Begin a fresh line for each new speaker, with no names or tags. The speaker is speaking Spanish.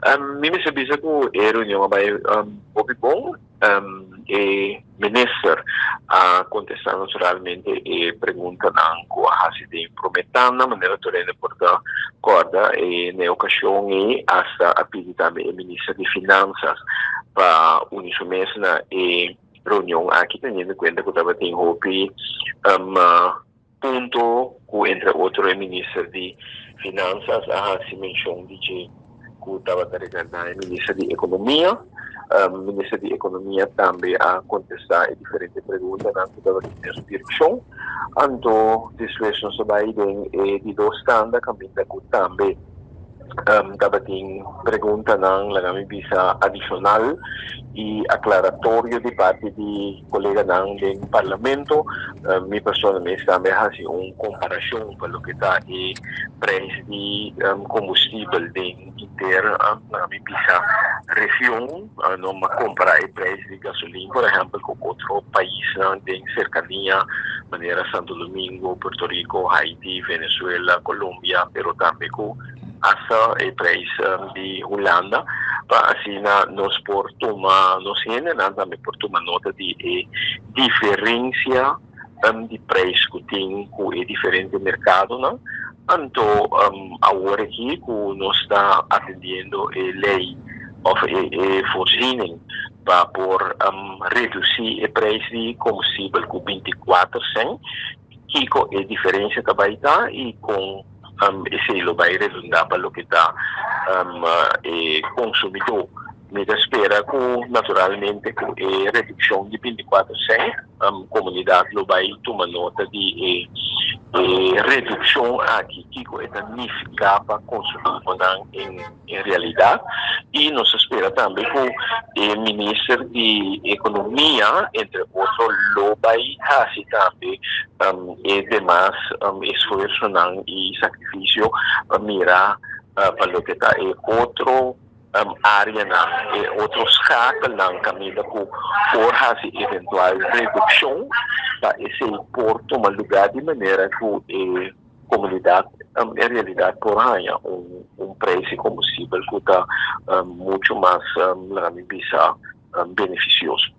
Mi sabi ko reunião by Bobibong e minister contestar naturalmente e pergunta ng kung hasi prometan na manera torrente porta corda e na ocasión e hasta apilita e ministro de finanças para unisumés na e reunião aqui teniendo en cuenta que estaba tem hopi punto que entre outro e ministro de finanças se mencionou de que estava representando o ministro de economia. O ministro de economia também a contestar diferentes perguntas na sua direção. Então, depois nós vamos de dois standards kami também estava tem pergunta ng lagami visa adicional e aclaratorio de parte de colega ng parlamento. Mi personalmente também faz comparação para o que está e preço de combustível de inter lagami visa região, não comparar o preço de gasolina, por exemplo, com outro país de cercania, maneira Santo Domingo, Puerto Rico, Haiti, Venezuela, Colômbia, pero também com hasta el precio de Holanda, para así nos por tomar, nos generan también por tomar nota de diferencia de precio que tiene con el diferente mercado, ¿no? Entonces, ahora aquí nos está atendiendo la ley of voorziening para por reducir el precio de combustible con 24 cents, que con la diferencia que está y con ese lo va a redundar para lo que está consumidor. Me espera que naturalmente con reducción de 24 cents, comunidad lo va a tomar nota de reducción aquí que es significa para consumir en realidad. Y nos espera también que el ministro de Economía, entre otros, lo va a hacer también demás esfuerzo y sacrificio para mirar para lo que está otro área, otros schakel ng camino por hacer eventual reducción para ese importo mal lugar de manera que comunidad en realidad por haya un precio de combustible que está mucho más beneficioso.